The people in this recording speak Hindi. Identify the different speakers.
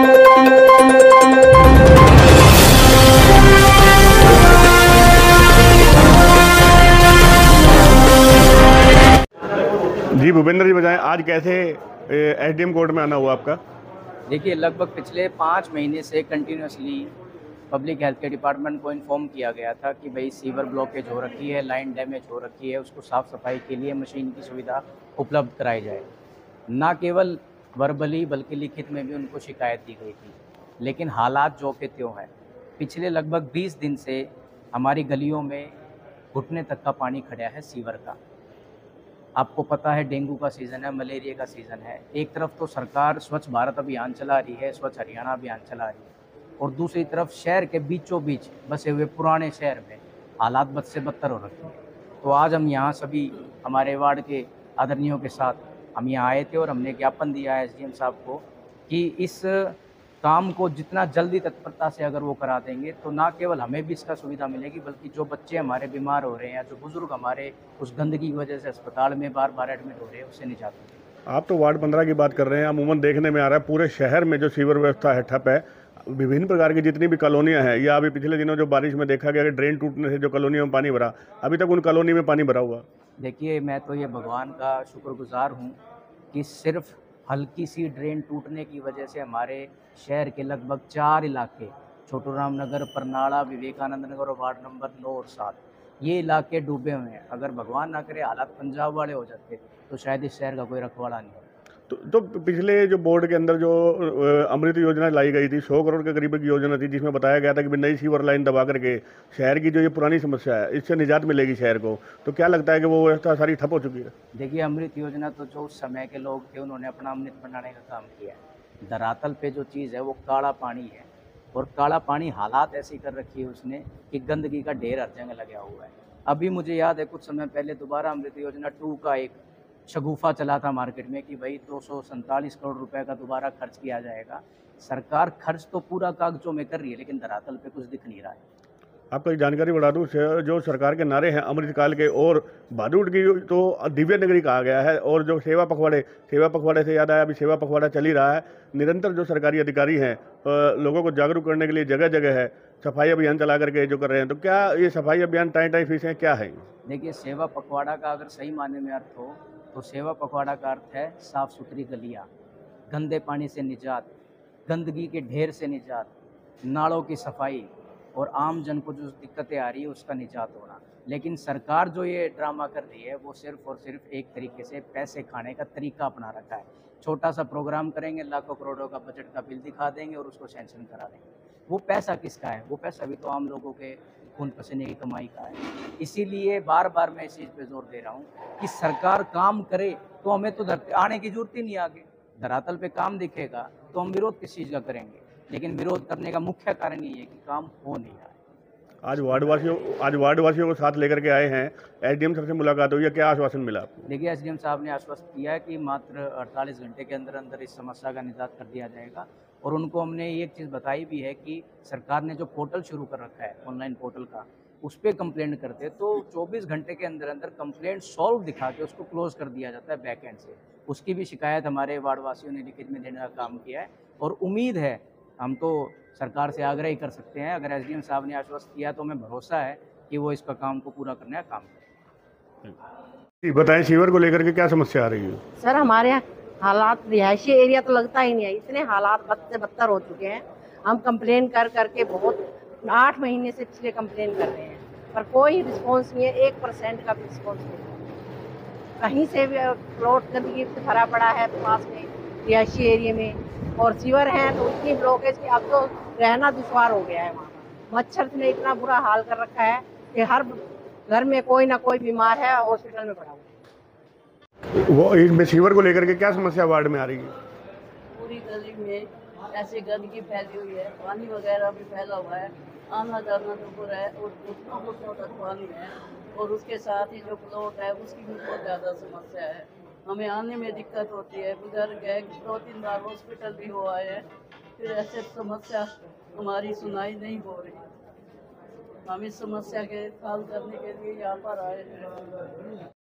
Speaker 1: जी भूपेंद्र जी बताएं, आज कैसे एसडीएम कोर्ट में आना हुआ आपका?
Speaker 2: देखिए, लगभग पिछले 5 महीने से कंटिन्यूसली पब्लिक हेल्थ के डिपार्टमेंट को इन्फॉर्म किया गया था कि भाई सीवर ब्लॉकेज हो रखी है, लाइन डैमेज हो रखी है, उसको साफ़ सफाई के लिए मशीन की सुविधा उपलब्ध कराई जाए। ना केवल वर्बली बल्कि लिखित में भी उनको शिकायत दी गई थी, लेकिन हालात जो के त्यों हैं। पिछले लगभग 20 दिन से हमारी गलियों में घुटने तक का पानी खड़ा है सीवर का। आपको पता है डेंगू का सीज़न है, मलेरिया का सीज़न है। एक तरफ तो सरकार स्वच्छ भारत अभियान चला रही है, स्वच्छ हरियाणा अभियान चला रही है, और दूसरी तरफ शहर के बीचों बीच बसे हुए पुराने शहर में हालात बद से बदतर हो रखे हैं। तो आज हम यहाँ सभी हमारे वार्ड के आदरणियों के साथ हम यहाँ आए थे और हमने ज्ञापन दिया है एसडीएम साहब को कि इस काम को जितना जल्दी तत्परता से अगर वो करा देंगे तो ना केवल हमें भी इसका सुविधा मिलेगी, बल्कि जो बच्चे हमारे बीमार हो रहे हैं, जो बुजुर्ग हमारे उस गंदगी की वजह से अस्पताल में बार बार एडमिट हो रहे हैं, उससे निजात मिलेगी।
Speaker 1: आप तो वार्ड 15 की बात कर रहे हैं। अमूमन देखने में आ रहा है पूरे शहर में जो सीवर व्यवस्था है ठप है। विभिन्न प्रकार की जितनी भी कॉलोनियां हैं, या अभी पिछले दिनों जो बारिश में देखा गया कि ड्रेन टूटने से जो कॉलोनियों में पानी भरा, अभी तक उन कॉलोनी में पानी भरा हुआ।
Speaker 2: देखिए, मैं तो ये भगवान का शुक्रगुजार हूँ कि सिर्फ हल्की सी ड्रेन टूटने की वजह से हमारे शहर के लगभग 4 इलाके, छोटू राम नगर, परनाड़ा, विवेकानंद नगर और वार्ड नंबर 9 और 7, ये इलाके डूबे हुए हैं। अगर भगवान ना करे हालात पंजाब वाले हो जाते तो शायद इस शहर का कोई रखवाला नहीं होता।
Speaker 1: तो पिछले जो बोर्ड के अंदर जो अमृत योजना लाई गई थी, 100 करोड़ के करीब की योजना थी, जिसमें बताया गया था कि नई सीवर लाइन दबा करके शहर की जो ये पुरानी समस्या है इससे निजात मिलेगी शहर को, तो क्या लगता है कि वो व्यवस्था सारी ठप हो चुकी है?
Speaker 2: देखिए, अमृत योजना तो जो उस समय के लोग थे उन्होंने अपना अमृत बनाने का काम किया है। धरातल पे जो चीज़ है वो काला पानी है, और काला पानी हालात ऐसी कर रखी है उसने कि गंदगी का ढेर हर जगह लगा हुआ है। अभी मुझे याद है कुछ समय पहले दोबारा अमृत योजना 2 का एक शगुफा चला था मार्केट में कि भाई 247 करोड़ रुपए का दोबारा खर्च किया जाएगा। सरकार खर्च तो पूरा कागजों में कर रही है, लेकिन धरातल पे कुछ दिख नहीं रहा है।
Speaker 1: आपको एक जानकारी बढ़ा दूं, जो सरकार के नारे हैं अमृत काल के, और भादुड़ की तो दिव्य नगरी कहा गया है, और जो सेवा पखवाड़े से याद आया, अभी सेवा पखवाड़ा चल ही रहा है। निरंतर जो सरकारी अधिकारी हैं लोगों को जागरूक करने के लिए जगह जगह है सफाई अभियान चला करके जो कर रहे हैं, तो क्या ये सफाई अभियान टाइम फीसें क्या है?
Speaker 2: देखिए, सेवा पखवाड़ा का अगर सही मायने में अर्थ हो तो सेवा पखवाड़ा का अर्थ है साफ़ सुथरी गलियाँ, गंदे पानी से निजात, गंदगी के ढेर से निजात, नालों की सफाई, और आम जन को जो दिक्कतें आ रही है उसका निजात होना। लेकिन सरकार जो ये ड्रामा कर रही है वो सिर्फ और सिर्फ एक तरीके से पैसे खाने का तरीका अपना रखा है। छोटा सा प्रोग्राम करेंगे, लाखों करोड़ों का बजट का बिल दिखा देंगे और उसको सैंक्शन करा देंगे। वो पैसा किसका है? वो पैसा भी तो आम लोगों के खून पसीने की कमाई का है। इसीलिए बार बार मैं इस चीज़ पे जोर दे रहा हूँ कि सरकार काम करे तो हमें तो आने की जरूरत ही नहीं आगे। धरातल पे काम दिखेगा तो हम विरोध किस चीज़ का करेंगे, लेकिन विरोध करने का मुख्य कारण ये है कि काम हो नहीं रहा है।
Speaker 1: आज वार्डवासियों को साथ लेकर के आए हैं, एसडीएम साहब से मुलाकात हुई है, क्या आश्वासन मिला आपको?
Speaker 2: देखिए, एसडीएम साहब ने आश्वस्त किया है कि मात्र 48 घंटे के अंदर अंदर इस समस्या का निजात कर दिया जाएगा, और उनको हमने एक चीज़ बताई भी है कि सरकार ने जो पोर्टल शुरू कर रखा है ऑनलाइन पोर्टल का, उस पर कंप्लेंट करते तो 24 घंटे के अंदर अंदर कंप्लेंट सॉल्व दिखा के उसको क्लोज कर दिया जाता है बैक एंड से। उसकी भी शिकायत हमारे वार्डवासियों ने लिखित में देने का काम किया है, और उम्मीद है, हम तो सरकार से आग्रह ही कर सकते हैं, अगर एसडीएम साहब ने आश्वस्त किया तो हमें भरोसा है कि वो इसका काम को पूरा करने का काम करें।
Speaker 1: बताएं, सीवर को लेकर के क्या समस्या आ रही है?
Speaker 3: सर, हमारे यहाँ हालात रिहायशी एरिया तो लगता ही नहीं है, इतने हालात बद से बदतर हो चुके हैं। हम कंप्लेन कर करके बहुत 8 महीने से पिछले कंप्लेन कर रहे हैं, पर कोई रिस्पॉन्स नहीं है, 1% का भी रिस्पॉन्स नहीं है। कहीं से भी प्लॉट गंदगी से भरा पड़ा है पास में रिहायशी एरिया में, और सीवर हैं तो इतनी ब्लॉकेज कि अब तो रहना दुश्वार हो गया है। वहाँ मच्छर ने इतना बुरा हाल कर रखा है कि हर घर में कोई ना कोई बीमार है, हॉस्पिटल में पड़ा हुआ है।
Speaker 1: वो इसमें सीवर को लेकर के क्या समस्या वार्ड में आ रही है?
Speaker 4: पूरी गली में ऐसे गंदगी फैली हुई है, पानी वगैरह भी फैला हुआ है, आना जाना तो बुरा है, और घुटनों तक पानी है, और उसके साथ ही जो प्लॉट है उसकी भी बहुत ज़्यादा समस्या है। हमें आने में दिक्कत होती है, बुजुर्ग गए 2-3 बार हॉस्पिटल भी हो आए हैं, फिर ऐसे समस्या हमारी सुनाई नहीं हो रही। हम इस समस्या के हल करने के लिए यहाँ पर आए हैं।